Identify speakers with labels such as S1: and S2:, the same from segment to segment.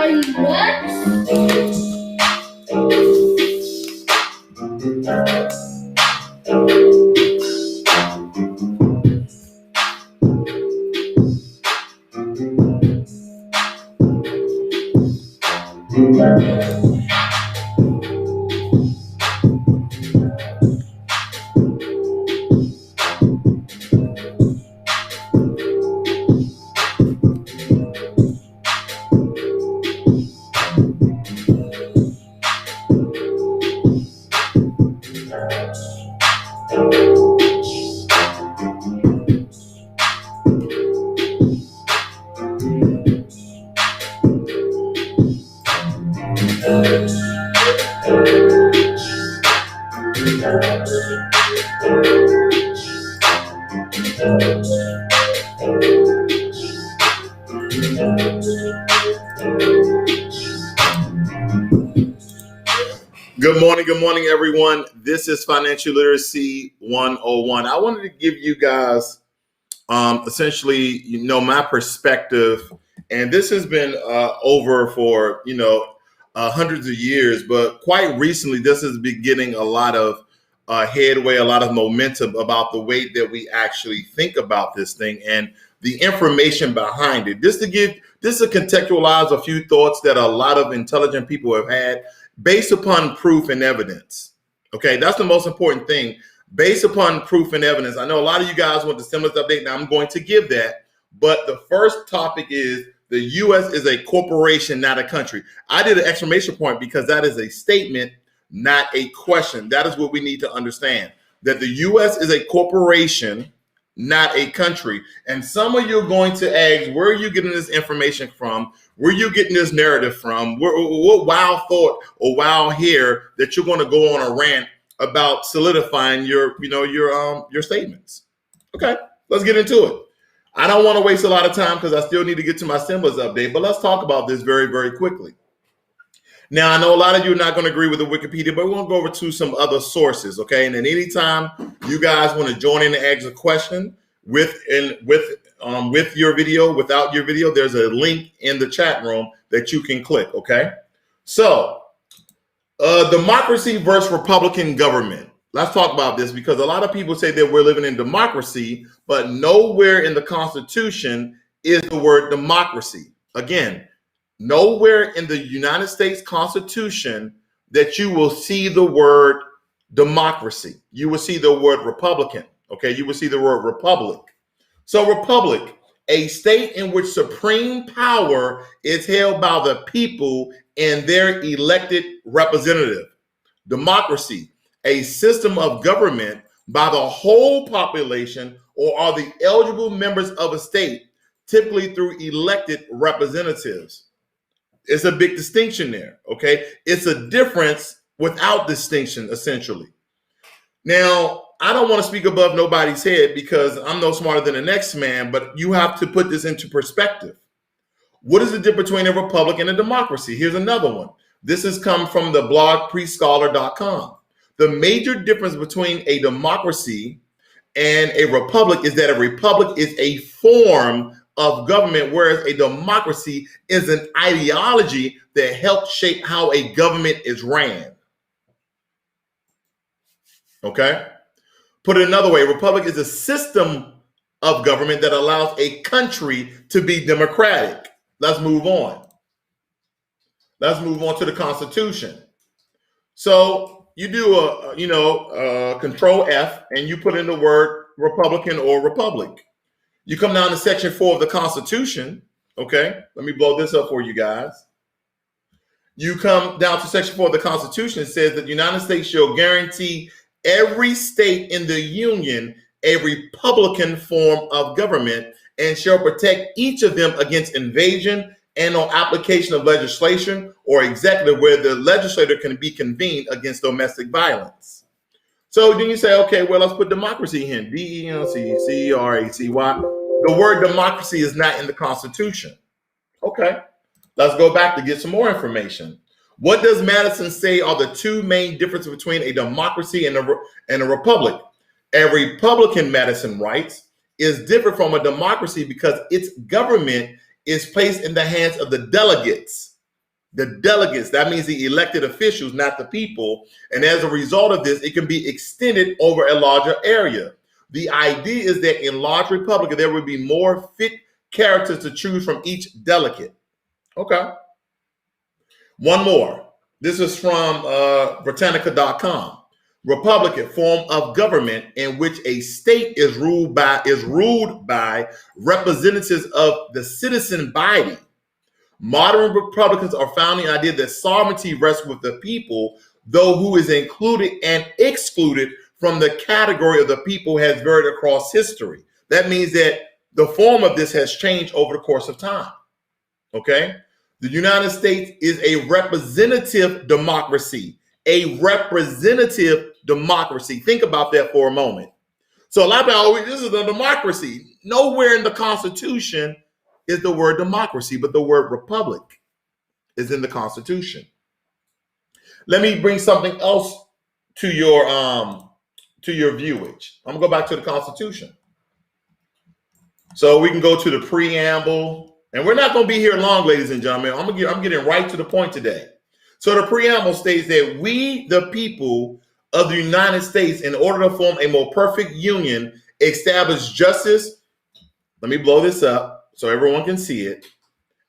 S1: Are you nuts?
S2: Good morning, everyone. This is Financial Literacy 101. I wanted to give you guys essentially, my perspective, and this has been over for, hundreds of years, but quite recently, this has been getting a lot of headway, a lot of momentum about the way that we actually think about this thing and the information behind it. Just to contextualize a few thoughts that a lot of intelligent people have had based upon proof and evidence. Okay, that's the most important thing. Based upon proof and evidence. I know a lot of you guys want the stimulus update. Now I'm going to give that. But the first topic is the U.S. is a corporation, not a country. I did an exclamation point because that is a statement, not a question. That is what we need to understand, that the U.S. is a corporation, not a country. And some of you are going to ask, where are you getting this information from? Where are you getting this narrative from? What wild thought or wild hair that you're going to go on a rant about solidifying your statements? Okay, let's get into it. I don't want to waste a lot of time because I still need to get to my stimulus update, but let's talk about this very, very quickly. Now, I know a lot of you are not going to agree with the Wikipedia, but we're going to go over to some other sources, okay? And then anytime you guys want to join in and ask a question with your video, without your video, there's a link in the chat room that you can click, okay? So, democracy versus Republican government. Let's talk about this because a lot of people say that we're living in democracy, but nowhere in the Constitution is the word democracy. Again, nowhere in the United States Constitution that you will see the word democracy. You will see the word Republican. Okay, you will see the word republic. So republic, a state in which supreme power is held by the people and their elected representative. Democracy, a system of government by the whole population or are the eligible members of a state, typically through elected representatives. It's a big distinction there, okay? It's a difference without distinction, essentially. Now, I don't want to speak above nobody's head because I'm no smarter than the next man, but you have to put this into perspective. What is the difference between a republic and a democracy? Here's another one. This has come from the blog prescholar.com. The major difference between a democracy and a republic is that a republic is a form of government, whereas a democracy is an ideology that helps shape how a government is ran. Okay? Put it another way, a republic is a system of government that allows a country to be democratic. Let's move on. Let's move on to the Constitution. So you do a Control F and you put in the word Republican or Republic. You come down to Section 4 of the Constitution. Okay, let me blow this up for you guys. You come down to Section 4 of the Constitution. It says that the United States shall guarantee every state in the Union a Republican form of government and shall protect each of them against invasion and on application of legislation or executive where the legislator can be convened against domestic violence. So then you say, okay, well, let's put democracy in. D-E-M-C-C-R-A-C-Y. The word democracy is not in the Constitution. Okay, let's go back to get some more information. What does Madison say are the two main differences between a democracy and a republic? A republican, Madison writes, is different from a democracy because its government is placed in the hands of the delegates. The delegates, that means the elected officials, not the people. And as a result of this, it can be extended over a larger area. The idea is that in large republic, there would be more fit characters to choose from each delegate. Okay. One more. This is from Britannica.com. Republican form of government in which a state is ruled by representatives of the citizen body. Modern Republicans are founding the idea that sovereignty rests with the people, though who is included and excluded from the category of the people has varied across history. That means that the form of this has changed over the course of time. Okay? The United States is a representative democracy. A representative democracy. Think about that for a moment. So a lot of people, oh, this is a democracy. Nowhere in the Constitution is the word democracy, but the word republic is in the Constitution. Let me bring something else to your viewage. I'm gonna go back to the Constitution. So we can go to the preamble, and we're not gonna be here long, ladies and gentlemen. I'm getting right to the point today. So the preamble states that we, the people of the United States, in order to form a more perfect union, establish justice. Let me blow this up so everyone can see it.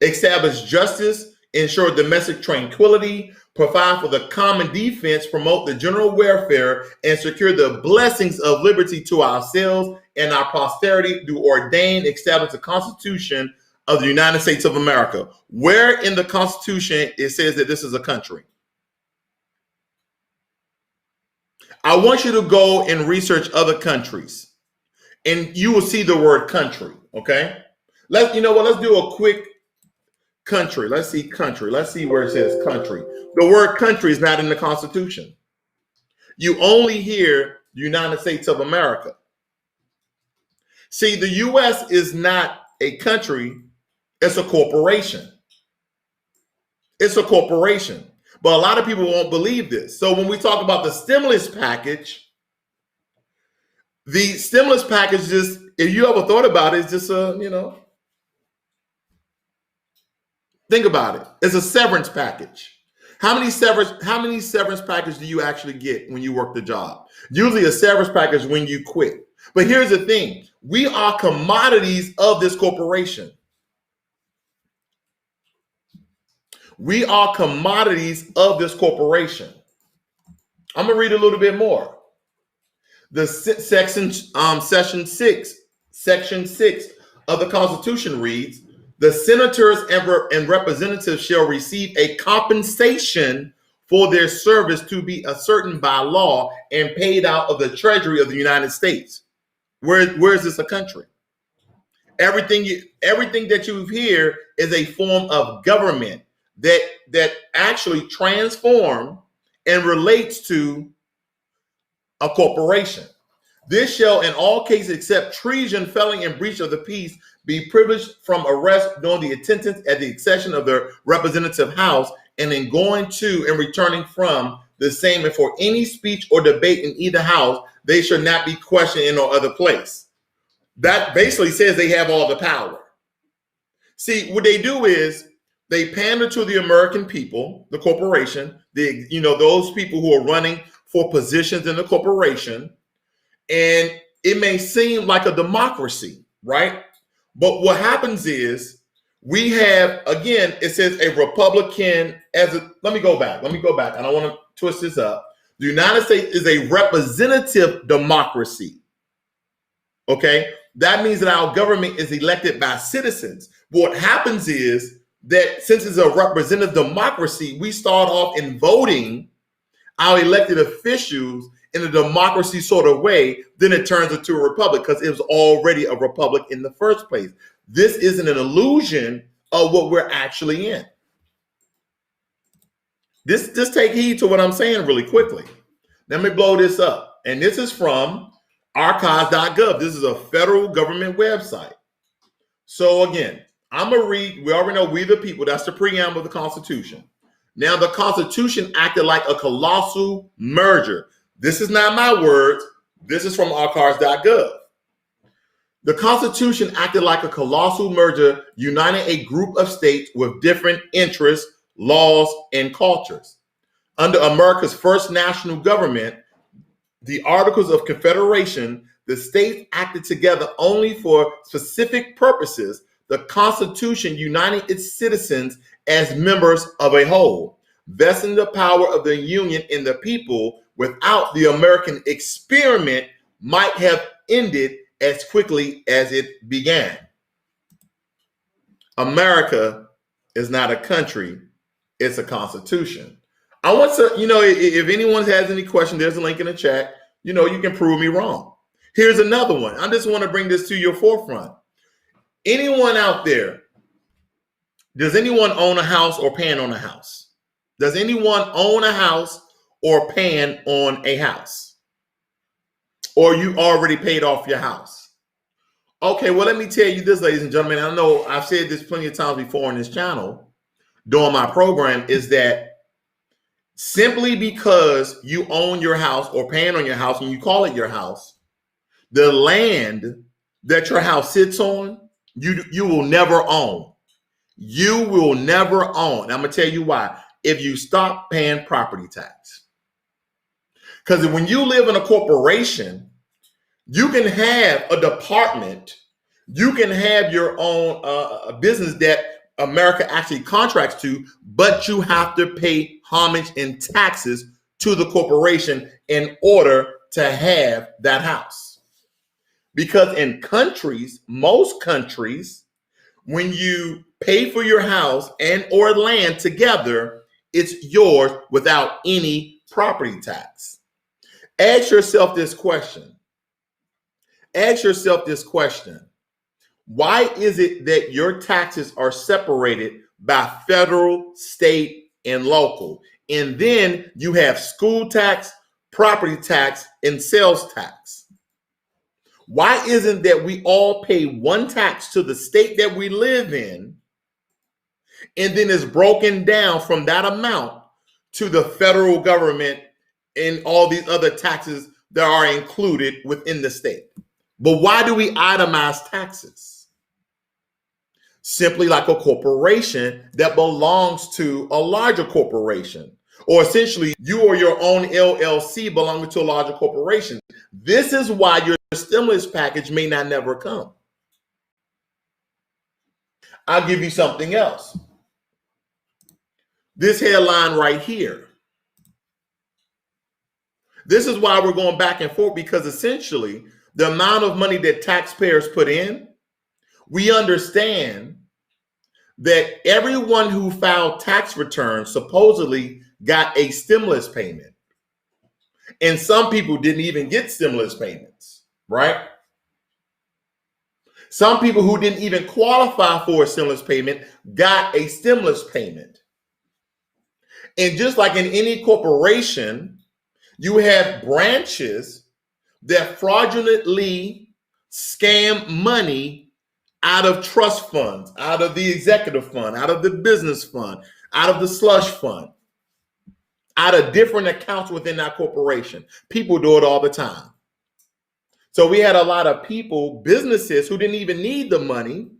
S2: Establish justice, ensure domestic tranquility, provide for the common defense, promote the general welfare, and secure the blessings of liberty to ourselves and our posterity, do ordain, establish the Constitution of the United States of America. Where in the Constitution it says that this is a country? I want you to go and research other countries, and you will see the word country. Okay, let's do a quick country. Let's see country. Let's see where it says country. The word country is not in the Constitution. You only hear United States of America. See, the U.S. is not a country. It's a corporation. It's a corporation. But a lot of people won't believe this. So when we talk about the stimulus package just, if you ever thought about it, it's just think about it. It's a severance package. How many severance packages do you actually get when you work the job? Usually a severance package when you quit. But here's the thing. We are commodities of this corporation. We are commodities of this corporation. I'm going to read a little bit more. The section 6 of the Constitution reads, the senators and representatives shall receive a compensation for their service to be ascertained by law and paid out of the Treasury of the United States. Where is this a country? Everything that you hear is a form of government that actually transform and relates to a corporation. This shall in all cases except treason, felony, and breach of the peace be privileged from arrest during the attendance at the accession of the representative house and in going to and returning from the same, and for any speech or debate in either house, they shall not be questioned in no other place. That basically says they have all the power. See, what they do is they pander to the American people, the corporation, those people who are running for positions in the corporation. And it may seem like a democracy, right? But what happens is we have, again, it says a Republican let me go back. I don't want to twist this up. The United States is a representative democracy. Okay. That means that our government is elected by citizens. But what happens is that since it's a representative democracy, we start off in voting our elected officials in a democracy sort of way, then it turns into a republic because it was already a republic in the first place. This isn't an illusion of what we're actually in. Just take heed to what I'm saying really quickly. Let me blow this up. And this is from archives.gov. This is a federal government website. So again, I'm going to read, we already know we the people, that's the preamble of the Constitution. Now the Constitution acted like a colossal merger. This is not my words. This is from archives.gov. The Constitution acted like a colossal merger, uniting a group of states with different interests, laws, and cultures. Under America's first national government, the Articles of Confederation, the states acted together only for specific purposes. The Constitution united its citizens as members of a whole, vesting the power of the Union in the people. Without the American experiment might have ended as quickly as it began. America is not a country, it's a constitution. I want to, if anyone has any question, there's a link in the chat. You can prove me wrong. Here's another one. I just want to bring this to your forefront. Anyone out there, does anyone own a house or pan on a house? Does anyone own a house or pan on a house? Or you already paid off your house? Okay, well, let me tell you this, ladies and gentlemen. I know I've said this plenty of times before on this channel during my program, is that simply because you own your house or pan on your house and you call it your house, the land that your house sits on, you will never own. You will never own. I'm going to tell you why. If you stop paying property tax. Because when you live in a corporation, you can have a department, you can have your own business that America actually contracts to, but you have to pay homage and taxes to the corporation in order to have that house. Because in countries, most countries, when you pay for your house and or land together, it's yours without any property tax. Ask yourself this question. Why is it that your taxes are separated by federal, state, and local? And then you have school tax, property tax, and sales tax. Why isn't that we all pay one tax to the state that we live in, and then it's broken down from that amount to the federal government and all these other taxes that are included within the state? But why do we itemize taxes? Simply like a corporation that belongs to a larger corporation, or essentially you or your own LLC belonging to a larger corporation. This is why your stimulus package may not never come. I'll give you something else. This headline right here. This is why we're going back and forth, because essentially the amount of money that taxpayers put in, we understand that everyone who filed tax returns supposedly got a stimulus payment. And some people didn't even get stimulus payments, right? Some people who didn't even qualify for a stimulus payment got a stimulus payment. And just like in any corporation, you have branches that fraudulently scam money out of trust funds, out of the executive fund, out of the business fund, out of the slush fund, out of different accounts within that corporation. People do it all the time. So we had a lot of people, businesses who didn't even need the money,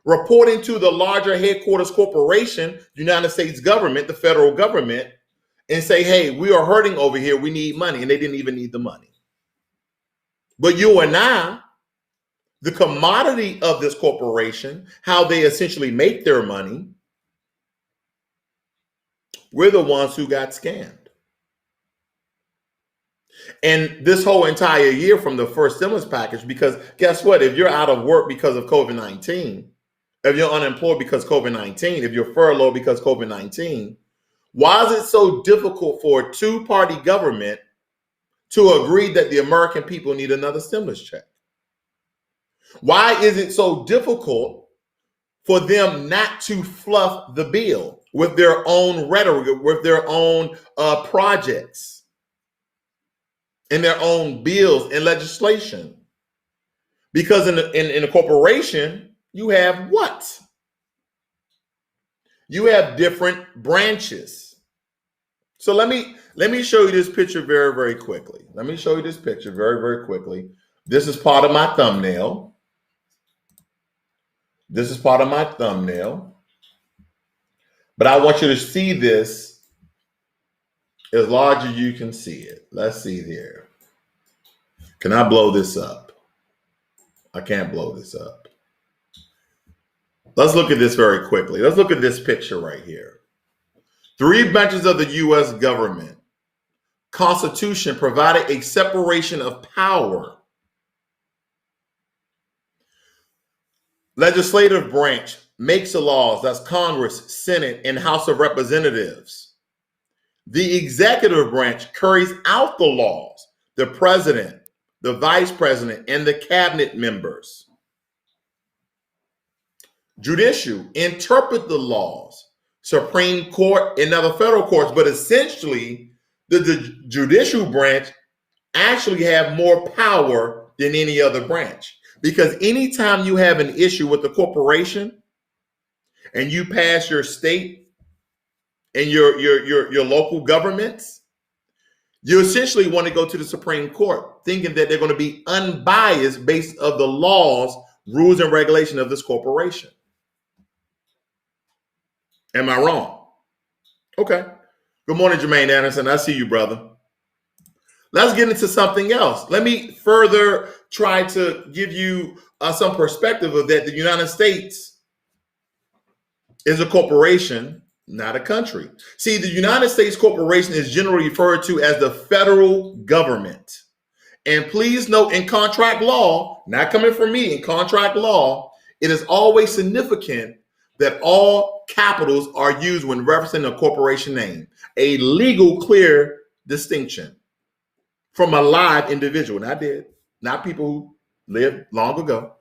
S2: reporting to the larger headquarters corporation, United States government, the federal government, and say, hey, we are hurting over here. We need money. And they didn't even need the money. But you and I, the commodity of this corporation, how they essentially make their money, we're the ones who got scammed. And this whole entire year from the first stimulus package, because guess what? If you're out of work because of COVID-19, if you're unemployed because COVID-19, if you're furloughed because COVID-19, why is it so difficult for a two-party government to agree that the American people need another stimulus check? Why is it so difficult for them not to fluff the bill with their own rhetoric, with their own projects and their own bills and legislation? Because in a corporation, you have what? You have different branches. So let me show you this picture very, very quickly. Let me show you this picture very, very quickly. This is part of my thumbnail. But I want you to see this as large as you can see it. Let's see here. Can I blow this up? I can't blow this up. Let's look at this very quickly. Let's look at this picture right here. 3 branches of the U.S. government. Constitution provided a separation of power. Legislative branch makes the laws. That's Congress, Senate, and House of Representatives. The executive branch carries out the laws. The president, the vice president, and the cabinet members. Judicial interpret the laws. Supreme Court and other federal courts, but essentially the judicial branch actually have more power than any other branch, because anytime you have an issue with the corporation and you pass your state and your local governments, you essentially want to go to the Supreme Court thinking that they're going to be unbiased based on the laws, rules, and regulation of this corporation. Am I wrong? Okay. Good morning, Jermaine Anderson. I see you, brother. Let's get into something else. Let me further try to give you some perspective of that. The United States is a corporation, not a country. See, the United States corporation is generally referred to as the federal government. And please note, in contract law, not coming from me, in contract law, it is always significant that all capitals are used when referencing a corporation name. A legal, clear distinction from a live individual, not people who lived long ago.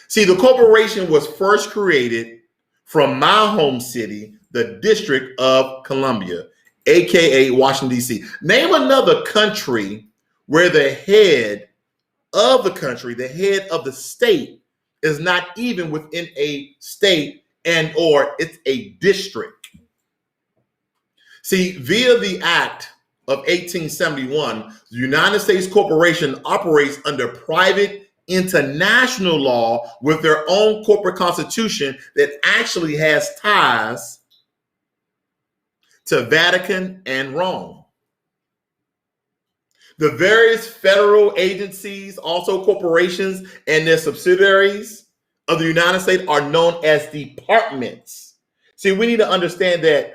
S2: See, the corporation was first created from my home city, the District of Columbia, aka Washington, D.C. Name another country where the head of the country, the head of the state, is not even within a state and or it's a district. See, via the Act of 1871, the United States Corporation operates under private international law with their own corporate constitution that actually has ties to Vatican and Rome. The various federal agencies, also corporations and their subsidiaries of the United States, are known as departments. See, we need to understand that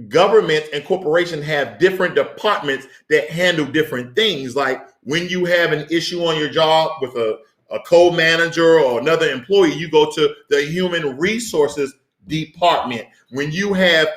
S2: government and corporation have different departments that handle different things. Like when you have an issue on your job with a co-manager or another employee, you go to the human resources department. When you have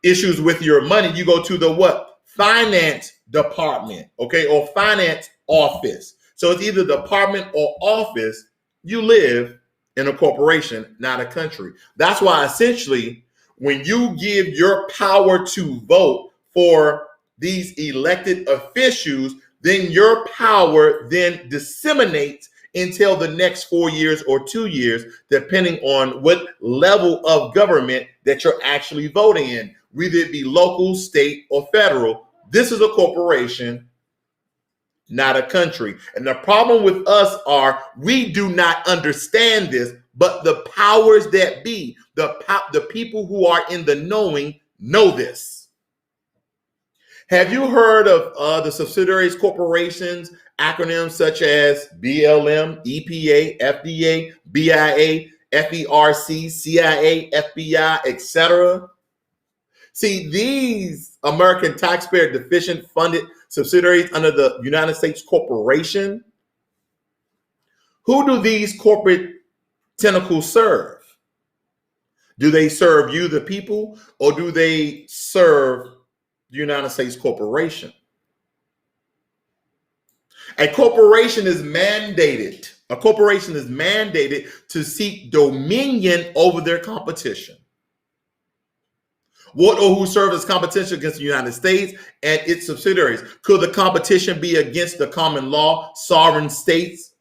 S2: issues with your money, you go to the what? Finance department, okay, or finance office. So it's either department or office. You live in a corporation, not a country. That's why essentially when you give your power to vote for these elected officials, then your power then disseminates until the next 4 years or 2 years, depending on what level of government that you're actually voting in, whether it be local, state, or federal. This is a corporation, not a country. And the problem with us are we do not understand this, but the powers that be, the people who are in the knowing know this. Have you heard of the subsidiaries corporations, acronyms such as BLM, EPA, FDA, BIA, FERC, CIA, FBI, etc.? See, these American taxpayer deficient funded subsidiaries under the United States corporation, who do these corporate tentacles serve? Do they serve you, the people, or do they serve the United States corporation? A corporation is mandated to seek dominion over their competition. What or who serve as competition against the United States and its subsidiaries? Could the competition be against the common law, sovereign states,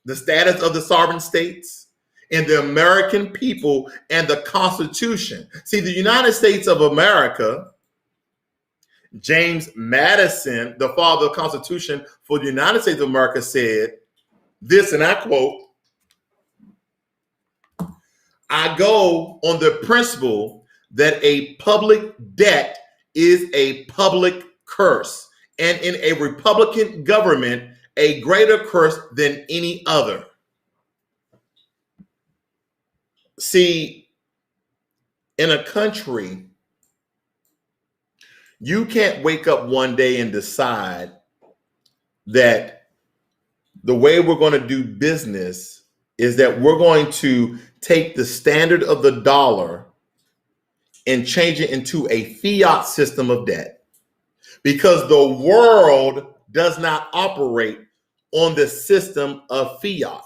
S2: the status of the sovereign states, and the American people and the Constitution? See, the United States of America, James Madison, the father of the Constitution for the United States of America, said this, and I quote, I go on the principle that a public debt is a public curse, and in a Republican government, a greater curse than any other. See, in a country, you can't wake up one day and decide that the way we're going to do business is that we're going to take the standard of the dollar and change it into a fiat system of debt, because the world does not operate on the system of fiat.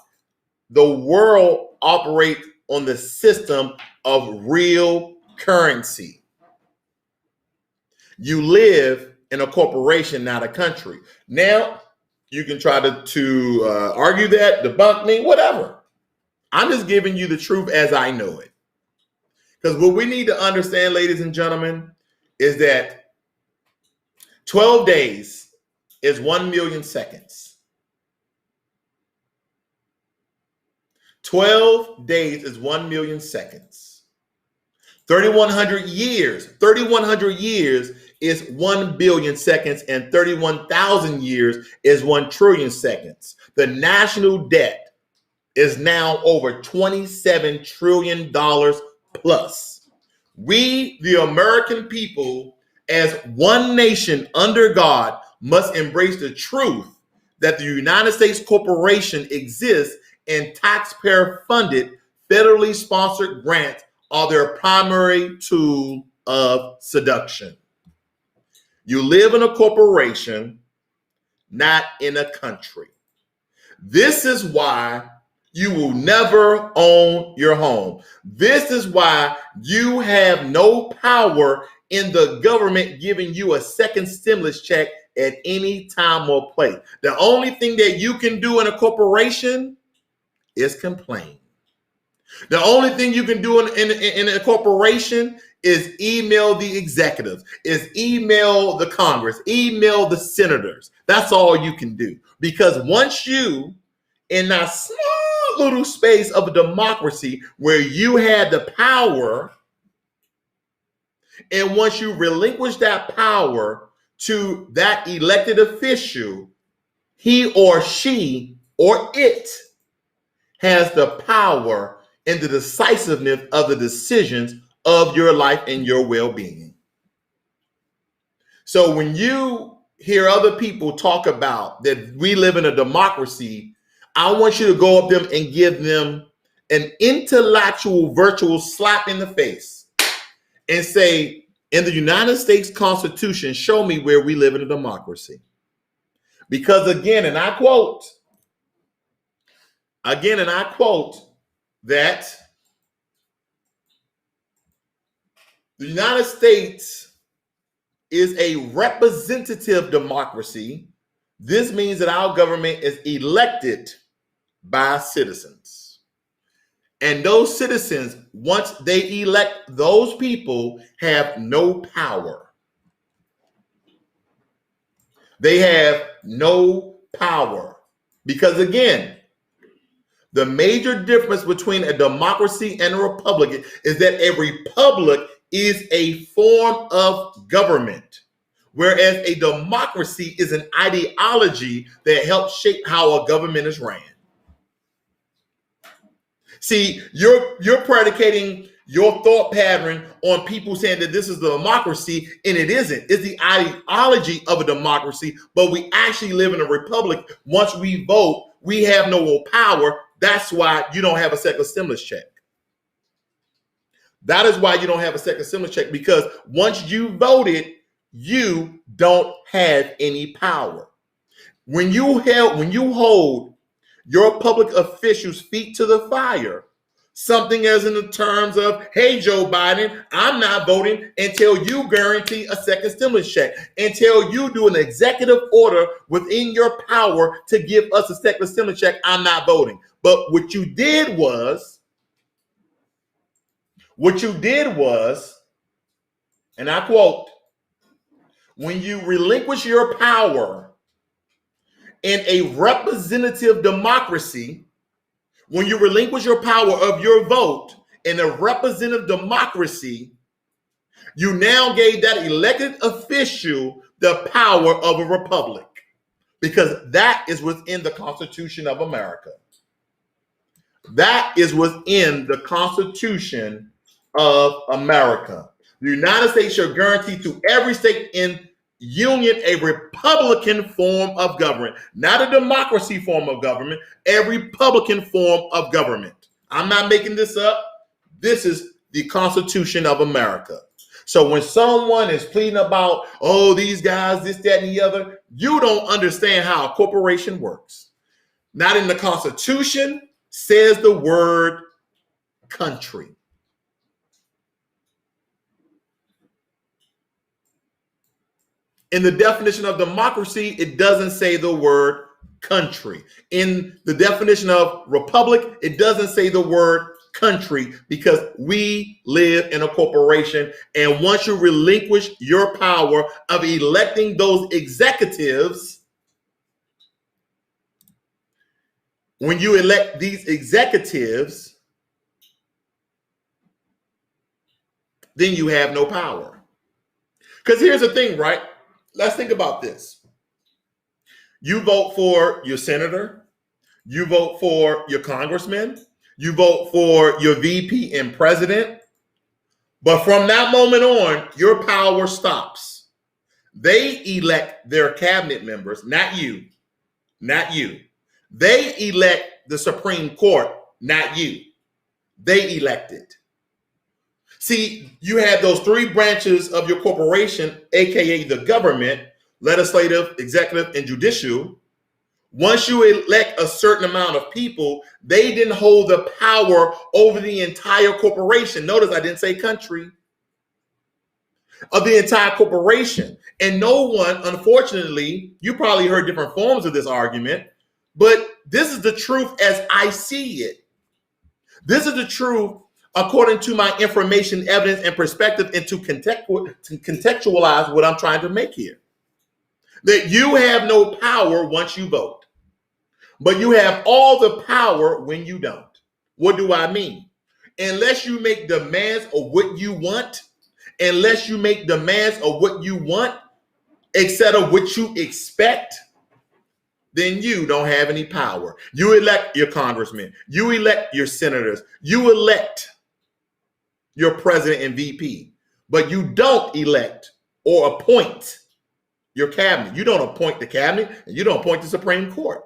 S2: The world operates on the system of real currency. You live in a corporation, not a country. Now, you can try to argue that, debunk me, whatever. I'm just giving you the truth as I know it. Because what we need to understand, ladies and gentlemen, is that 12 days is 1 million seconds. 12 days is 1 million seconds. 3,100 years is 1 billion seconds, and 31,000 years is 1 trillion seconds. The national debt is now over $27 trillion plus. We, the American people, as one nation under God, must embrace the truth that the United States corporation exists, and taxpayer-funded, federally sponsored grants are their primary tool of seduction. You live in a corporation, not in a country. This is why you will never own your home. This is why you have no power in the government giving you a second stimulus check at any time or place. The only thing that you can do in a corporation is complain. The only thing you can do in a corporation is email the executives, is email the Congress, email the senators. That's all you can do. Because once you, in that small little space of a democracy where you had the power, and once you relinquish that power to that elected official, he or she or it has the power and the decisiveness of the decisions of your life and your well-being. So when you hear other people talk about that we live in a democracy, I want you to go up to them and give them an intellectual virtual slap in the face and say, in the United States Constitution, show me where we live in a democracy. Because again, and I quote, that the United States is a representative democracy. This means that our government is elected by citizens. And those citizens, once they elect those people, have no power. They have no power. Because again, the major difference between a democracy and a republic is that a republic is a form of government, whereas a democracy is an ideology that helps shape how a government is ran. See, you're predicating your thought pattern on people saying that this is a democracy, and it isn't. It's the ideology of a democracy, but we actually live in a republic. Once we vote, we have no power. That's why you don't have a second stimulus check. That is why you don't have a second stimulus check, because once you voted, you don't have any power. When you hold your public officials' feet to the fire, something as in the terms of, hey, Joe Biden, I'm not voting until you guarantee a second stimulus check, until you do an executive order within your power to give us a second stimulus check, I'm not voting. But what you did was, and I quote, when you relinquish your power in a representative democracy, when you relinquish your power of your vote in a representative democracy, you now gave that elected official the power of a republic, because that is within the Constitution of America. That is within the Constitution of America. The United States shall guarantee to every state in union a republican form of government, not a democracy form of government, a republican form of government. I'm not making this up. This is the Constitution of America. So when someone is pleading about, oh, these guys, this, that, and the other, you don't understand how a corporation works. Not in the Constitution says the word country. In the definition of democracy, it doesn't say the word country. In the definition of republic, it doesn't say the word country, because we live in a corporation. And once you relinquish your power of electing those executives, when you elect these executives, then you have no power. Because here's the thing, right? Let's think about this. You vote for your senator, you vote for your congressman, you vote for your VP and president, but from that moment on, your power stops. They elect their cabinet members, not you, not you. They elect the Supreme Court, not you. They elect it. See, you have those three branches of your corporation, aka the government: legislative, executive, and judicial. Once you elect a certain amount of people, they didn't hold the power over the entire corporation. Notice I didn't say country. Of the entire corporation. And no one, unfortunately, you probably heard different forms of this argument, but this is the truth as I see it. This is the truth according to my information, evidence, and perspective, and to contextualize what I'm trying to make here. That you have no power once you vote, but you have all the power when you don't. What do I mean? Unless you make demands of what you want, unless you make demands of what you want instead of what you expect, then you don't have any power. You elect your congressmen, you elect your senators, you elect your president and VP, but you don't elect or appoint your cabinet. You don't appoint the cabinet, and you don't appoint the Supreme Court.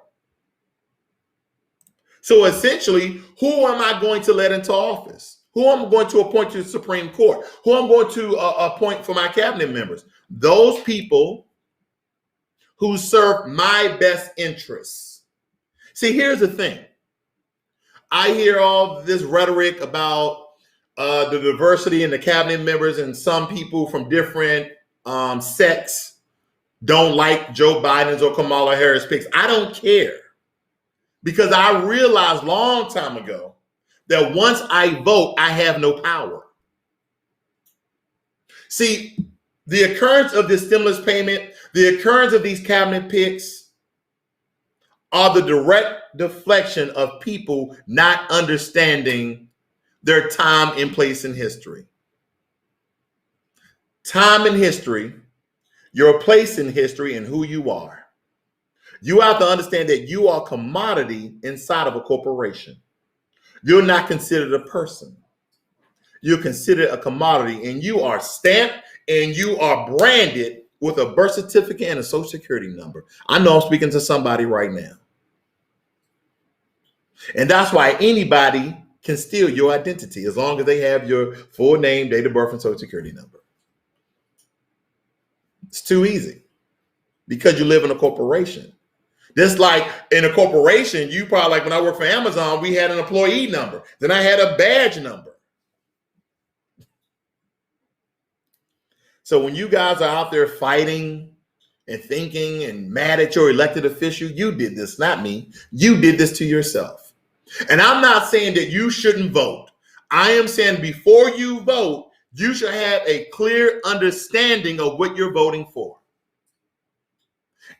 S2: So essentially, who am I going to let into office? Who am I going to appoint to the Supreme Court? Who am I going to appoint for my cabinet members? Those people who serve my best interests. See, here's the thing. I hear all this rhetoric about the diversity in the cabinet members, and some people from different sects don't like Joe Biden's or Kamala Harris picks. I don't care, because I realized long time ago that once I vote, I have no power. See, the occurrence of this stimulus payment, the occurrence of these cabinet picks are the direct deflection of people not understanding their time and place in history. Time in history, your place in history, and who you are. You have to understand that you are a commodity inside of a corporation. You're not considered a person. You're considered a commodity, and you are stamped and you are branded with a birth certificate and a social security number. I know I'm speaking to somebody right now. And that's why anybody can steal your identity as long as they have your full name, date of birth, and social security number. It's too easy because you live in a corporation. Just like in a corporation, you probably, like when I worked for Amazon, we had an employee number. Then I had a badge number. So when you guys are out there fighting and thinking and mad at your elected official, you did this, not me. You did this to yourself. And I'm not saying that you shouldn't vote. I am saying before you vote, you should have a clear understanding of what you're voting for.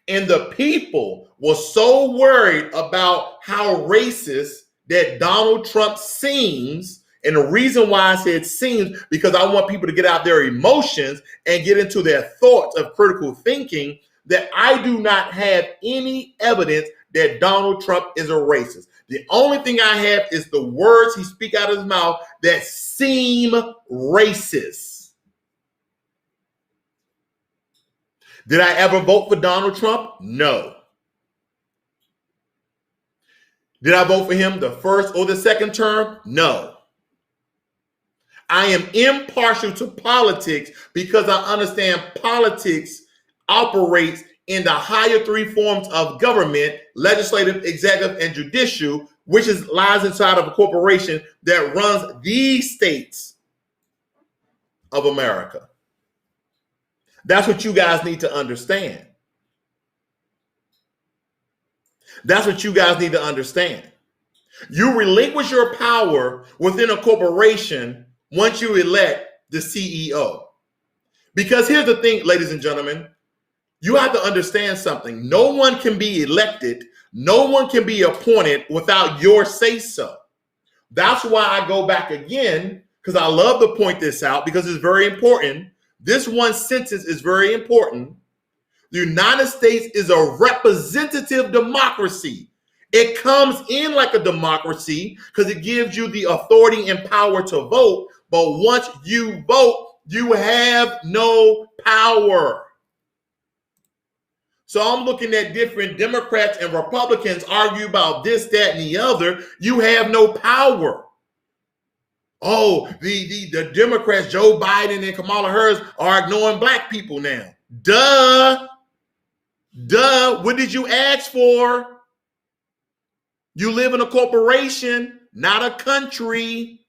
S2: And the people were so worried about how racist that Donald Trump seems And the reason why I said seems, because I want people to get out their emotions and get into their thoughts of critical thinking, that I do not have any evidence that Donald Trump is a racist. The only thing I have is the words he speaks out of his mouth that seem racist. Did I ever vote for Donald Trump? No. Did I vote for him the first or the second term? No. I am impartial to politics because I understand politics operates in the higher three forms of government: legislative, executive, and judicial, which lies inside of a corporation that runs these states of America. That's what you guys need to understand. That's what you guys need to understand. You relinquish your power within a corporation once you elect the CEO. Because here's the thing, ladies and gentlemen, you have to understand something. No one can be elected, no one can be appointed without your say-so. That's why I go back again, because I love to point this out because it's very important. This one sentence is very important. The United States is a representative democracy. It comes in like a democracy because it gives you the authority and power to vote. But once you vote, you have no power. So I'm looking at different Democrats and Republicans argue about this, that, and the other. You have no power. Oh, the Democrats, Joe Biden and Kamala Harris, are ignoring black people now. Duh. What did you ask for? You live in a corporation, not a country.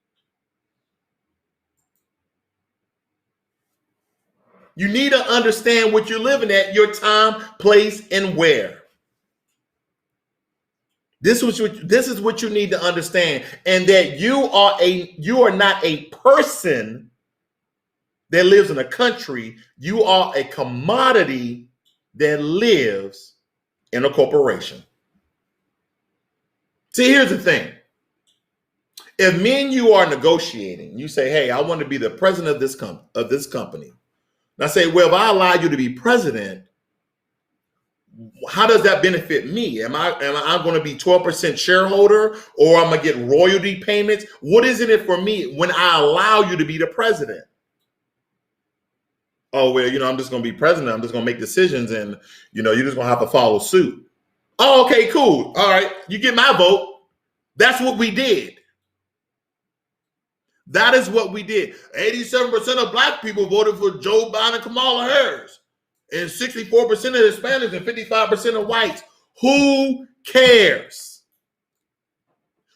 S2: You need to understand what you're living at, your time, place, and where. This is what you need to understand, and that you are not a person that lives in a country. You are a commodity that lives in a corporation. See, here's the thing. If me and you are negotiating, you say, "Hey, I want to be the president of this company." And I say, "Well, if I allow you to be president, how does that benefit me? Am I going to be 12% shareholder, or I'm going to get royalty payments? What is it for me when I allow you to be the president?" "Oh, well, I'm just going to be president. I'm just going to make decisions, and you're just going to have to follow suit." "Oh, okay, cool. All right, you get my vote." That's what we did. That is what we did. 87% of black people voted for Joe Biden and Kamala Harris, and 64% of Hispanics and 55% of whites. Who cares?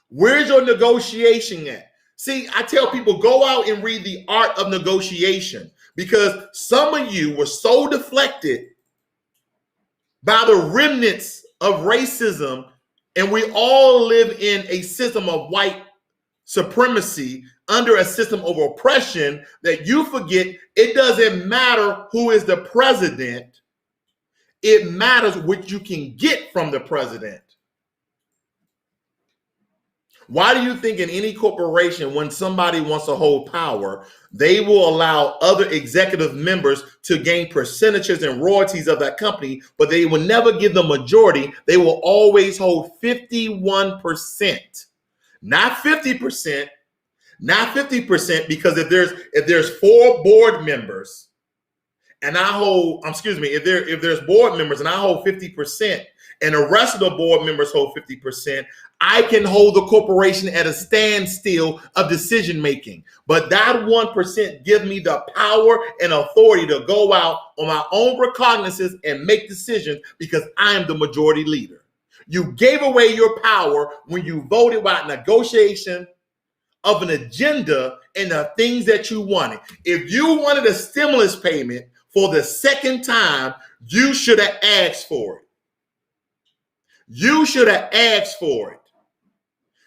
S2: Where's your negotiation at? See, I tell people, go out and read The Art of Negotiation, because some of you were so deflected by the remnants of racism, and we all live in a system of white supremacy under a system of oppression, that you forget it doesn't matter who is the president. It matters what you can get from the president. Why do you think in any corporation, when somebody wants to hold power, they will allow other executive members to gain percentages and royalties of that company, but they will never give the majority? They will always hold 51%, not 50%. Not 50%, because if there's 4 board members and I hold, if there's board members and I hold 50% and the rest of the board members hold 50%, I can hold the corporation at a standstill of decision making. But that 1% gives me the power and authority to go out on my own recognizance and make decisions, because I am the majority leader. You gave away your power when you voted by negotiation of an agenda and the things that you wanted. If you wanted a stimulus payment for the second time, you should have asked for it. You should have asked for it.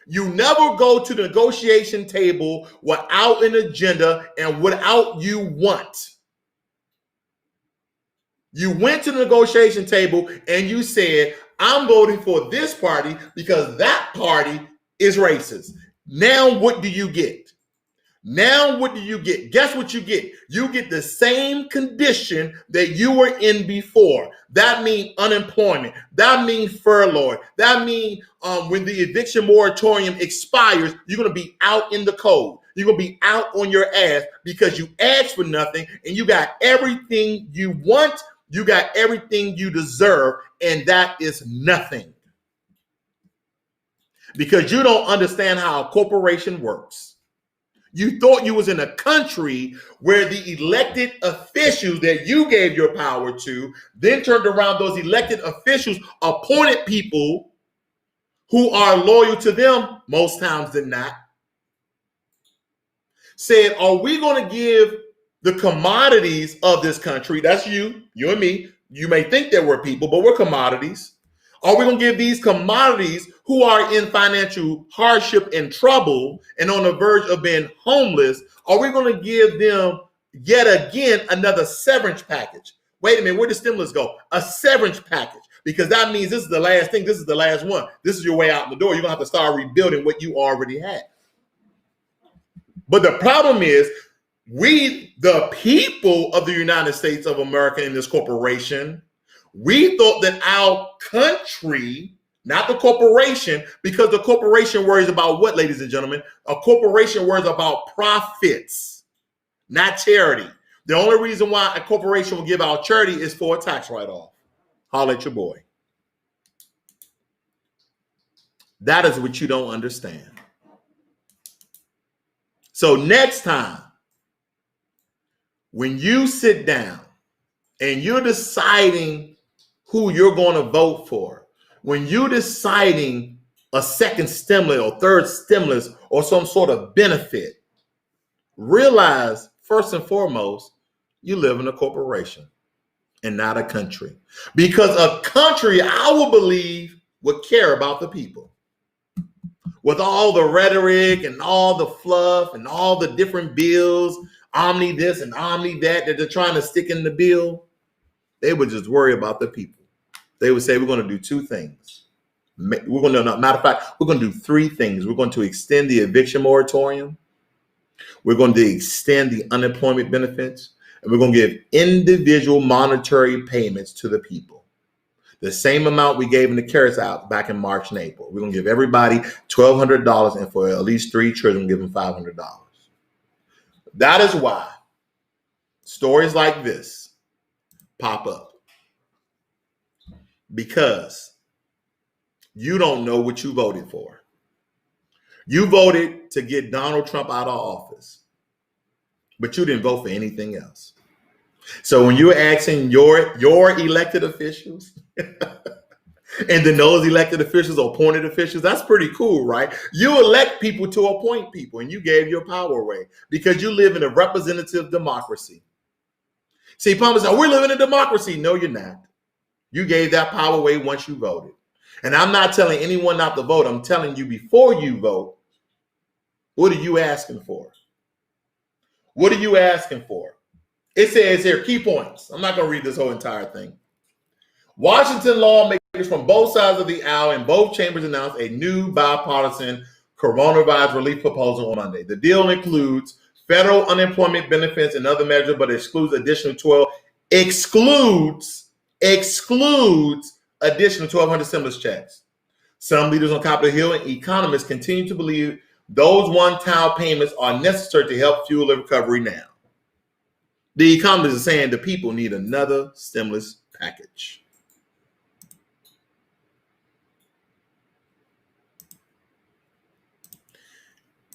S2: You never go to the negotiation table without an agenda and without you want. You went to the negotiation table and you said, "I'm voting for this party because that party is racist." Now what do you get? Now, what do you get? Guess what you get? You get the same condition that you were in before. That means unemployment. That means furlough. That means when the eviction moratorium expires, you're going to be out in the cold. You're going to be out on your ass because you asked for nothing and you got everything you want. You got everything you deserve, and that is nothing. Because you don't understand how a corporation works. You thought you was in a country where the elected officials that you gave your power to then turned around. Those elected officials appointed people who are loyal to them most times than not. Said, are we going to give the commodities of this country? That's you and me. You may think that we're people, but we're commodities. Are we going to give these commodities who are in financial hardship and trouble and on the verge of being homeless, are we going to give them yet again another severance package? Wait a minute, where did stimulus go? A severance package, because that means this is the last thing. This is the last one. This is your way out the door. You're going to have to start rebuilding what you already had. But the problem is, we, the people of the United States of America in this corporation, we thought that our country, not the corporation, because the corporation worries about what, ladies and gentlemen? A corporation worries about profits, not charity. The only reason why a corporation will give out charity is for a tax write-off. Holler at your boy. That is what you don't understand. So next time, when you sit down and you're deciding who you're going to vote for, when you're deciding a second stimulus or third stimulus or some sort of benefit, realize first and foremost, you live in a corporation and not a country. Because a country, I will believe, would care about the people. With all the rhetoric and all the fluff and all the different bills, omni this and omni that they're trying to stick in the bill, they would just worry about the people. They would say, we're going to do two things. We're going to, matter of fact, we're going to do three things. We're going to extend the eviction moratorium. We're going to extend the unemployment benefits. And we're going to give individual monetary payments to the people. The same amount we gave in the CARES Act back in March and April. We're going to give everybody $1,200, and for at least 3 children, give them $500. That is why stories like this pop up. Because you don't know what you voted for. You voted to get Donald Trump out of office, but you didn't vote for anything else. So when you're asking your elected officials, and then those elected officials are appointed officials, that's pretty cool, right? You elect people to appoint people, and you gave your power away because you live in a representative democracy. See, people say, we're living in a democracy. No, you're not. You gave that power away once you voted. And I'm not telling anyone not to vote. I'm telling you, before you vote, what are you asking for? What are you asking for? It says here, key points. I'm not going to read this whole entire thing. Washington lawmakers from both sides of the aisle in both chambers announced a new bipartisan coronavirus relief proposal on Monday. The deal includes federal unemployment benefits and other measures, but excludes additional additional 1,200 stimulus checks. Some leaders on Capitol Hill and economists continue to believe those one-time payments are necessary to help fuel the recovery now. The economists are saying the people need another stimulus package.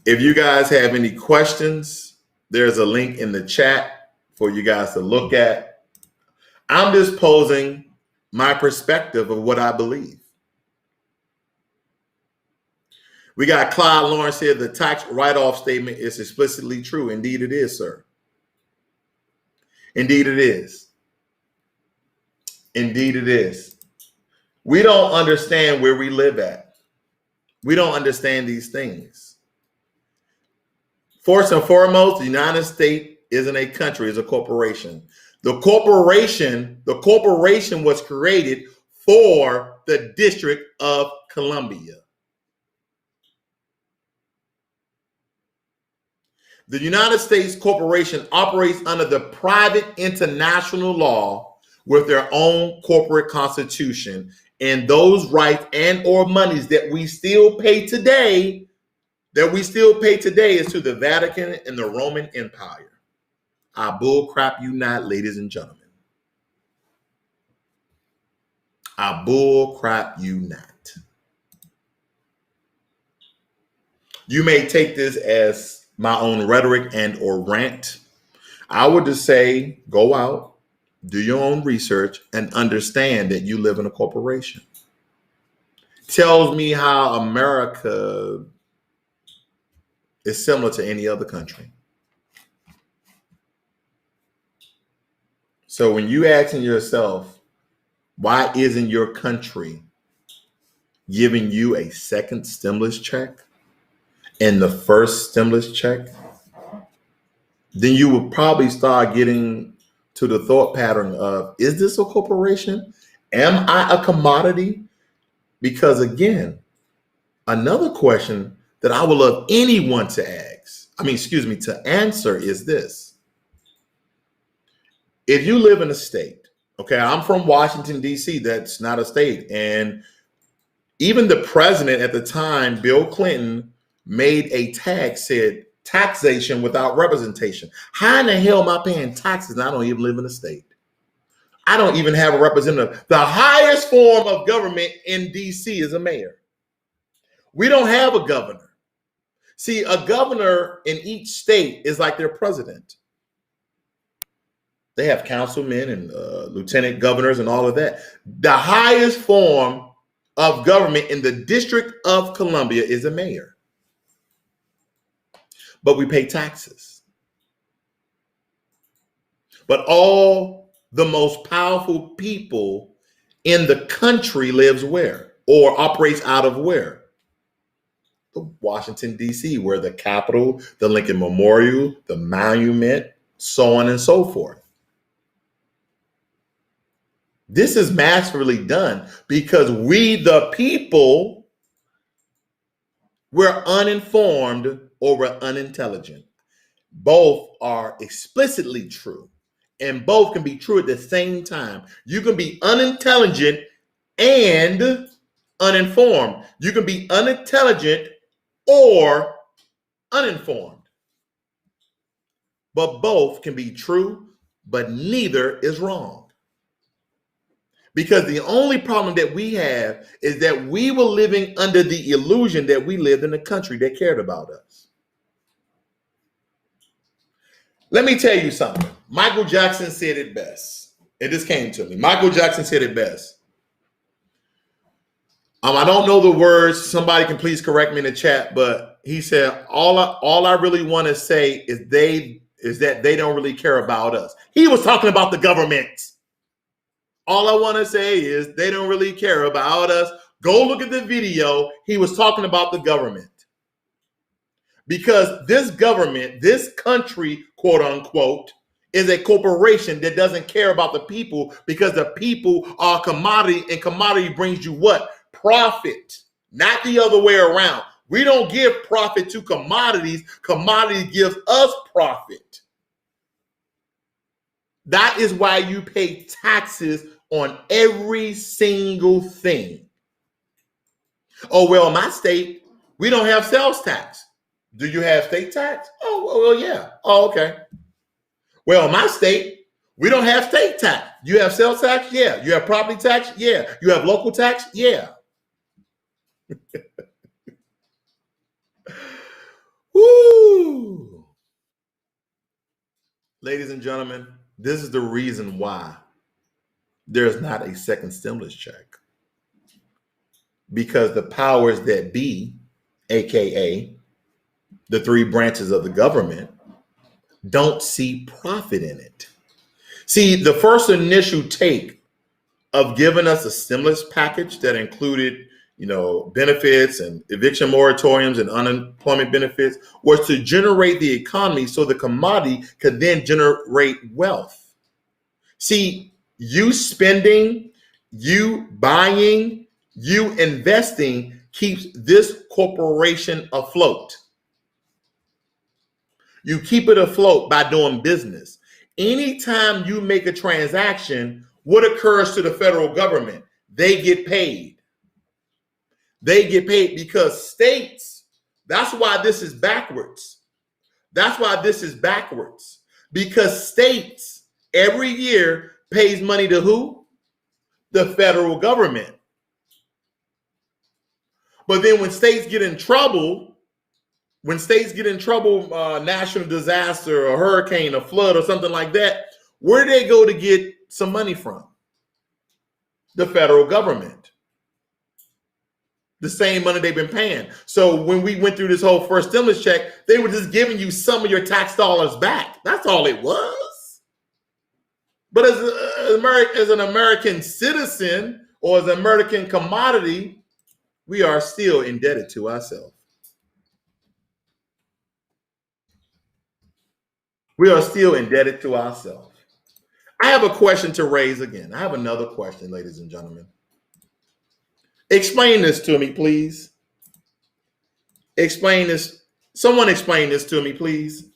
S2: If you guys have any questions, there's a link in the chat for you guys to look at. I'm just posing my perspective of what I believe. We got Clyde Lawrence here. The tax write-off statement is explicitly true. Indeed it is, sir. Indeed it is. Indeed it is. We don't understand where we live at. We don't understand these things. First and foremost, the United States isn't a country, it's a corporation. The corporation was created for the District of Columbia. The United States corporation operates under the private international law with their own corporate constitution, and those rights and or monies that we still pay today, is to the Vatican and the Roman Empire. I bull crap you not, ladies and gentlemen. I bull crap you not. You may take this as my own rhetoric and or rant. I would just say, go out, do your own research, and understand that you live in a corporation. Tells me how America is similar to any other country. So when you asking yourself, why isn't your country giving you a second stimulus check and the first stimulus check, then you will probably start getting to the thought pattern of, is this a corporation? Am I a commodity? Because again, another question that I would love anyone to to answer is this. If you live in a state, okay, I'm from Washington, D.C., that's not a state. And even the president at the time, Bill Clinton, made a tag, said taxation without representation. How in the hell am I paying taxes and I don't even live in a state? I don't even have a representative. The highest form of government in D.C. is a mayor. We don't have a governor. See, a governor in each state is like their president. They have councilmen and lieutenant governors and all of that. The highest form of government in the District of Columbia is a mayor. But we pay taxes. But all the most powerful people in the country lives where? Or operates out of where? The Washington, D.C., where the Capitol, the Lincoln Memorial, the Monument, so on and so forth. This is masterfully done because we, the people, we're uninformed or we're unintelligent. Both are explicitly true, and both can be true at the same time. You can be unintelligent and uninformed. You can be unintelligent or uninformed. But both can be true, but neither is wrong. Because the only problem that we have is that we were living under the illusion that we lived in a country that cared about us. Let me tell you something. Michael Jackson said it best. It just came to me. Michael Jackson said it best. I don't know the words. Somebody can please correct me in the chat, but he said, all I really want to say is that they don't really care about us. He was talking about the government. All I want to say is they don't really care about us. Go look at the video. He was talking about the government. Because this government, this country, quote unquote, is a corporation that doesn't care about the people because the people are a commodity, and commodity brings you what? Profit, not the other way around. We don't give profit to commodities. Commodity gives us profit. That is why you pay taxes on every single thing. Oh, well, in my state, we don't have sales tax. Do you have state tax? Oh, well, yeah. Oh, okay. Well, in my state, we don't have state tax. You have sales tax? Yeah. You have property tax? Yeah. You have local tax? Yeah. Woo! Ladies and gentlemen, this is the reason why there's not a second stimulus check. Because the powers that be, aka the three branches of the government, don't see profit in it. See, the first initial take of giving us a stimulus package that included, benefits and eviction moratoriums and unemployment benefits was to generate the economy so the commodity could then generate wealth. See, you spending, you buying, you investing keeps this corporation afloat. You keep it afloat by doing business. Anytime you make a transaction, what occurs to the federal government? They get paid. They get paid because states, that's why this is backwards. That's why this is backwards. Because states every year pays money to who? The federal government. But then when states get in trouble, national disaster, a hurricane, a flood, or something like that, where do they go to get some money from? The federal government. The same money they've been paying. So when we went through this whole first stimulus check, they were just giving you some of your tax dollars back. That's all it was. But as an American citizen or as an American commodity, we are still indebted to ourselves. We are still indebted to ourselves. I have a question to raise again. I have another question, ladies and gentlemen. Explain this to me, please. Explain this. Someone explain this to me, please.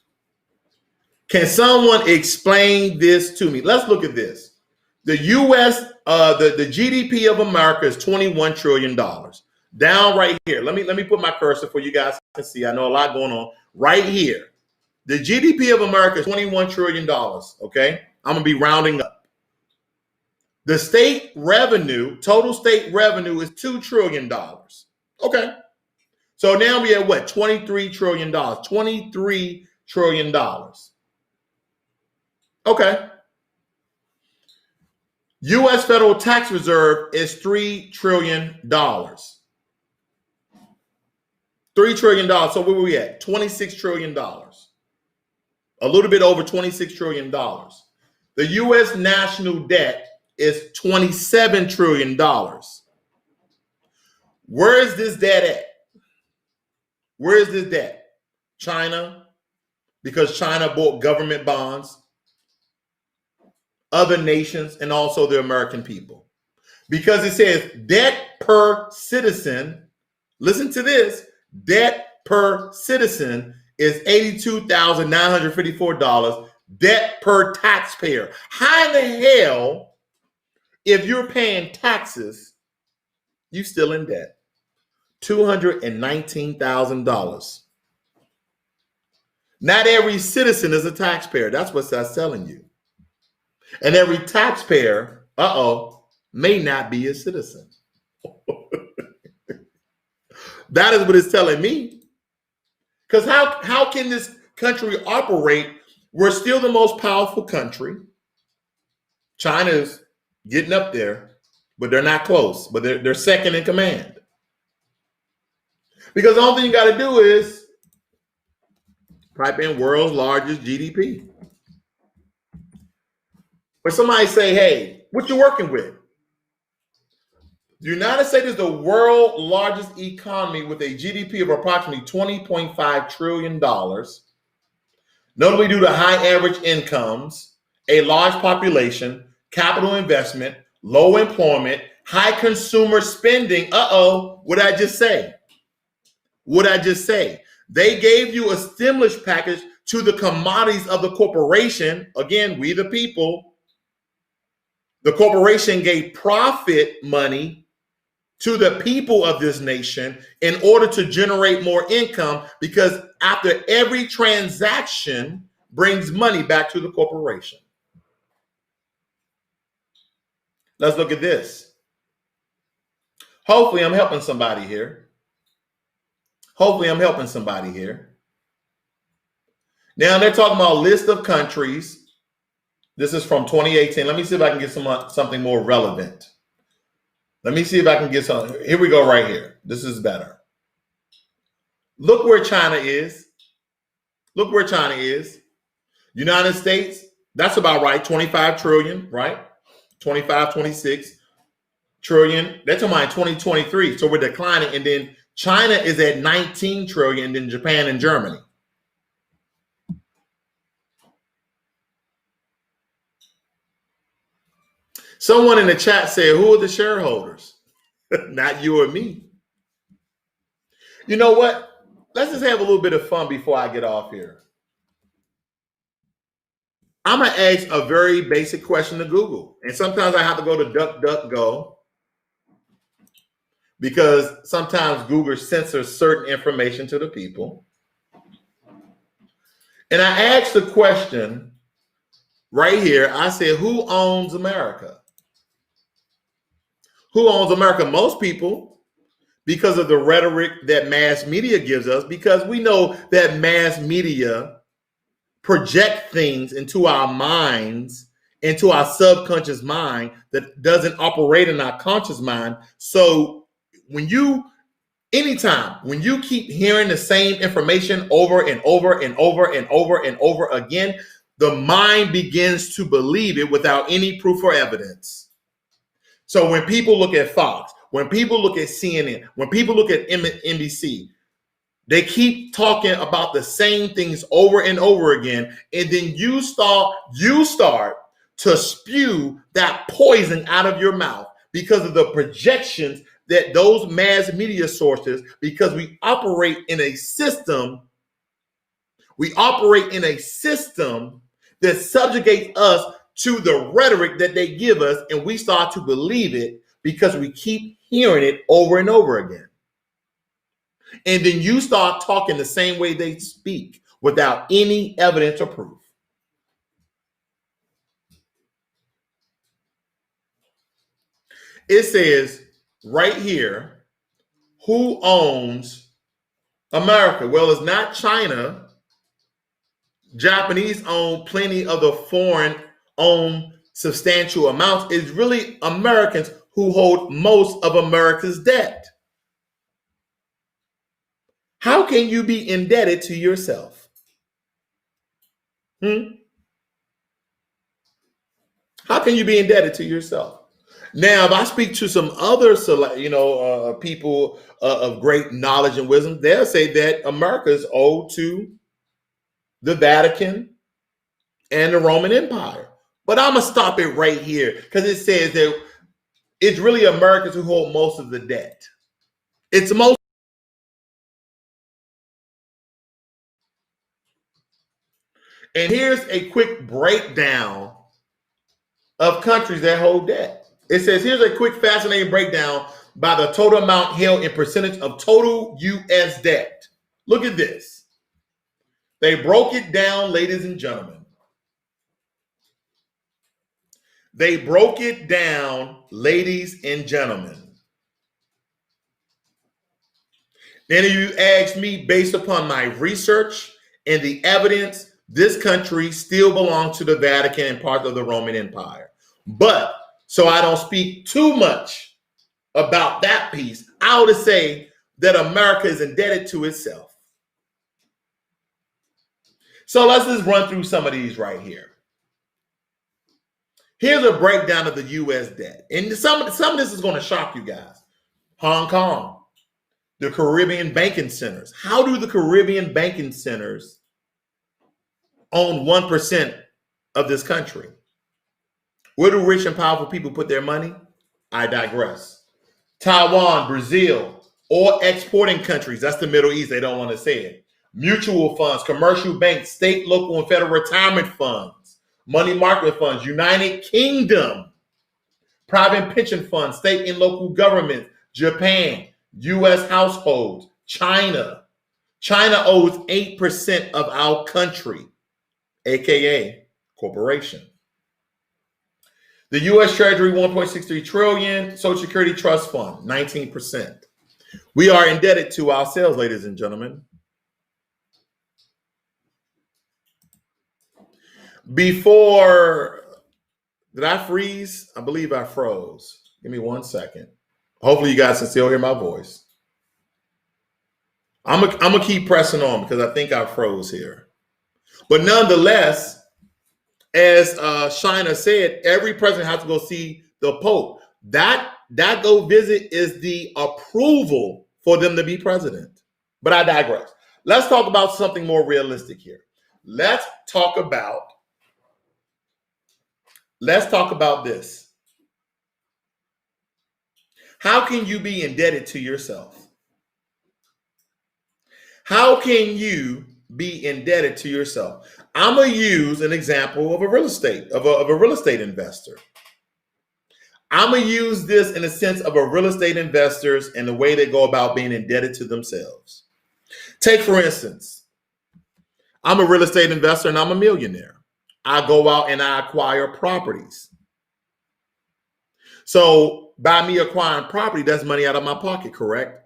S2: Can someone explain this to me? Let's look at this. The U.S., the GDP of America is $21 trillion. Down right here. Let me put my cursor for you guys to see. I know a lot going on. Right here. The GDP of America is $21 trillion. Okay? I'm going to be rounding up. The state revenue, total state revenue is $2 trillion. Okay. So now we have what? $23 trillion. $23 trillion. Okay. U.S. federal tax reserve is $3 trillion. $3 trillion. So where were we at? $26 trillion. A little bit over $26 trillion. The U.S. national debt is $27 trillion. Where is this debt at? Where is this debt? China, because China bought government bonds, other nations, and also the American people. Because it says debt per citizen, listen to this, debt per citizen is $82,954, debt per taxpayer. How in the hell, if you're paying taxes, you still in debt? $219,000. Not every citizen is a taxpayer. That's what that's telling you. And every taxpayer, may not be a citizen. That is what it's telling me. Because how can this country operate? We're still the most powerful country. China's getting up there, but they're not close. But they're second in command. Because the only thing you got to do is type in world's largest GDP. Or somebody say, hey, what you working with? The United States is the world's largest economy with a GDP of approximately $20.5 trillion, notably due to high average incomes, a large population, capital investment, low employment, high consumer spending. What did I just say? What did I just say? They gave you a stimulus package to the commodities of the corporation. Again, we the people. The corporation gave profit money to the people of this nation in order to generate more income, because after every transaction brings money back to the corporation. Let's look at this. Hopefully I'm helping somebody here. Now they're talking about a list of countries. This is from 2018. Let me see if I can get something more relevant. Let me see if I can get something. Here we go right here. This is better. Look where China is. United States, that's about right. 25 trillion, right? 25, 26 trillion. That's on my 2023. So we're declining. And then China is at 19 trillion, and then Japan and Germany. Someone in the chat said, who are the shareholders? Not you or me. You know what? Let's just have a little bit of fun before I get off here. I'm going to ask a very basic question to Google. And sometimes I have to go to DuckDuckGo because sometimes Google censors certain information to the people. And I asked the question right here. I said, who owns America? Who owns America? Most people, because of the rhetoric that mass media gives us, because we know that mass media project things into our minds, into our subconscious mind that doesn't operate in our conscious mind. So anytime when you keep hearing the same information over and over and over and over and over again, the mind begins to believe it without any proof or evidence. So when people look at Fox, when people look at CNN, when people look at NBC, they keep talking about the same things over and over again, and then you start to spew that poison out of your mouth because of the projections that those mass media sources, because we operate in a system that subjugates us to the rhetoric that they give us, and we start to believe it because we keep hearing it over and over again. And then you start talking the same way they speak without any evidence or proof. It says right here, who owns America? Well, it's not China. Japanese own plenty of the foreign own substantial amounts. It's really Americans who hold most of America's debt. How can you be indebted to yourself? How can you be indebted to yourself? Now, if I speak to some other, people of great knowledge and wisdom, they'll say that America is owed to the Vatican and the Roman Empire. But I'm gonna stop it right here because it says that it's really Americans who hold most of the debt. It's most. And here's a quick breakdown of countries that hold debt. It says here's a quick, fascinating breakdown by the total amount held in percentage of total U.S. debt. Look at this. They broke it down, ladies and gentlemen. They broke it down, ladies and gentlemen. Then you ask me, based upon my research and the evidence, this country still belongs to the Vatican and part of the Roman Empire. But so I don't speak too much about that piece, I would say that America is indebted to itself. So let's just run through some of these right here. Here's a breakdown of the U.S. debt. And some of this is going to shock you guys. Hong Kong, the Caribbean banking centers. How do the Caribbean banking centers own 1% of this country? Where do rich and powerful people put their money? I digress. Taiwan, Brazil, oil exporting countries. That's the Middle East. They don't want to say it. Mutual funds, commercial banks, state, local, and federal retirement funds, money market funds, United Kingdom, private pension funds, state and local governments, Japan, U.S. households, China. China owes 8% of our country, aka corporation. The U.S. Treasury, 1.63 trillion. Social Security Trust Fund, 19%. We are indebted to ourselves, ladies and gentlemen. Before, did I freeze? I believe I froze. Give me 1 second. Hopefully you guys can still hear my voice. I'm gonna keep pressing on because I think I froze here. But nonetheless, as Shina said, every president has to go see the Pope. That go visit is the approval for them to be president. But I digress. Let's talk about something more realistic here. Let's talk about this. How can you be indebted to yourself? How can you be indebted to yourself. I'm gonna use an example of a real estate investor. I'm gonna use this in the sense of a real estate investors and the way they go about being indebted to themselves. Take for instance, I'm a real estate investor and I'm a millionaire. I go out and I acquire properties. So by me acquiring property, that's money out of my pocket, correct?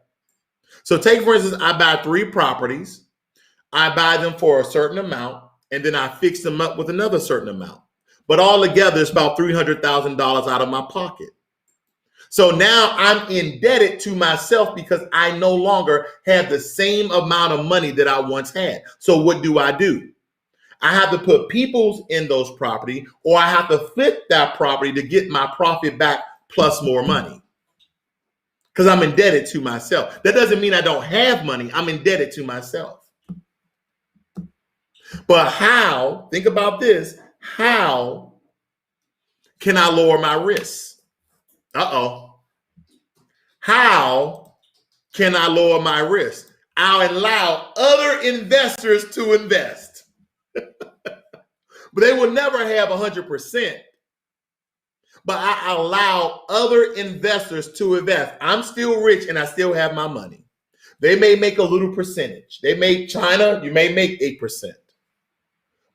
S2: So take for instance, I buy 3 properties. I buy them for a certain amount, and then I fix them up with another certain amount. But all together, it's about $300,000 out of my pocket. So now I'm indebted to myself because I no longer have the same amount of money that I once had. So what do? I have to put people's in those property, or I have to flip that property to get my profit back plus more money. Because I'm indebted to myself. That doesn't mean I don't have money. I'm indebted to myself. But how, think about this, how can I lower my risks? How can I lower my risk? I'll allow other investors to invest. But they will never have 100%. But I allow other investors to invest. I'm still rich and I still have my money. They may make a little percentage. China, you may make 8%.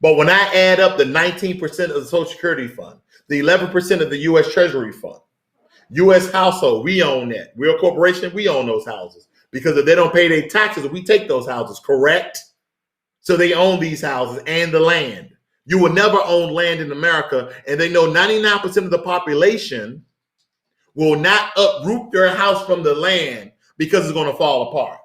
S2: But when I add up the 19% of the Social Security Fund, the 11% of the U.S. Treasury Fund, U.S. household, we own that. We're a corporation, we own those houses. Because if they don't pay their taxes, we take those houses, correct? So they own these houses and the land. You will never own land in America, and they know 99% of the population will not uproot their house from the land because it's going to fall apart.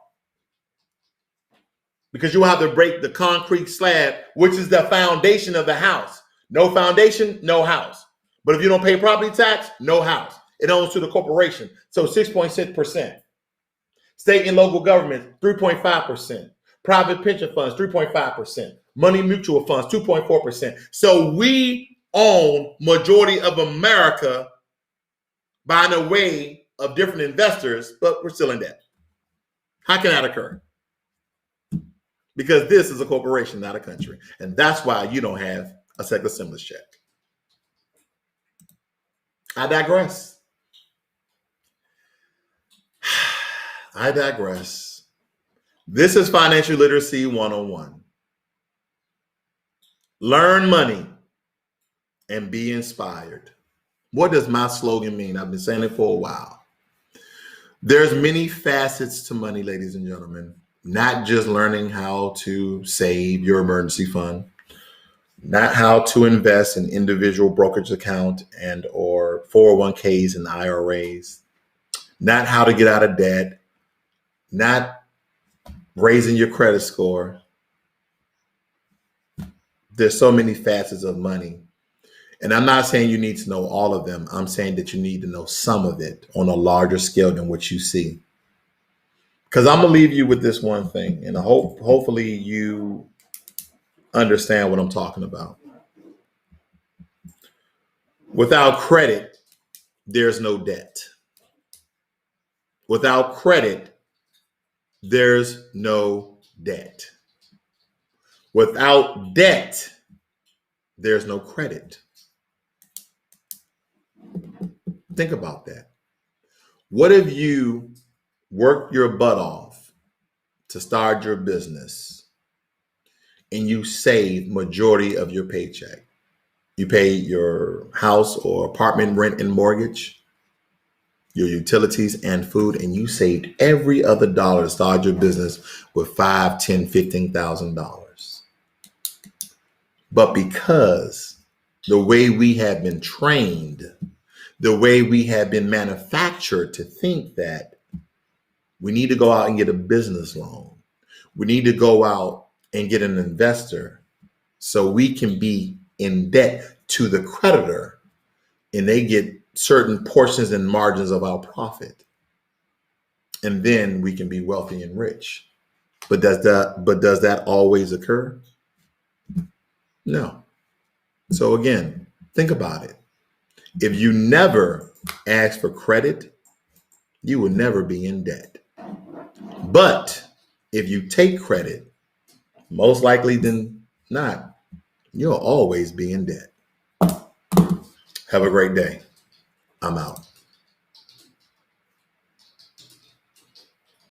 S2: Because you will have to break the concrete slab, which is the foundation of the house. No foundation, no house. But if you don't pay property tax, no house. It owns to the corporation. So 6.6%. State and local government, 3.5%. Private pension funds, 3.5%. Money mutual funds, 2.4%. So we own majority of America by the way of different investors, but we're still in debt. How can that occur? Because this is a corporation, not a country. And that's why you don't have a second stimulus check. I digress. I digress. This is Financial Literacy 101. Learn money and be inspired. What does my slogan mean? I've been saying it for a while. There's many facets to money, ladies and gentlemen. Not just learning how to save your emergency fund, not how to invest in individual brokerage account and or 401ks and IRAs, not how to get out of debt, not raising your credit score. There's so many facets of money. And I'm not saying you need to know all of them. I'm saying that you need to know some of it on a larger scale than what you see. Because I'm going to leave you with this one thing, and hopefully you understand what I'm talking about. Without credit, there's no debt. Without credit, there's no debt. Without debt, there's no credit. Think about that. What if you worked your butt off to start your business and you save majority of your paycheck? You pay your house or apartment rent and mortgage, your utilities and food, and you saved every other dollar to start your business with $5,000, $10,000, $15,000. But because the way we have been trained, the way we have been manufactured to think that we need to go out and get a business loan, we need to go out and get an investor so we can be in debt to the creditor and they get certain portions and margins of our profit. And then we can be wealthy and rich. But does that always occur? No. So again, think about it. If you never ask for credit, you will never be in debt. But if you take credit most likely than not, you'll always be in debt. Have a great day. I'm out.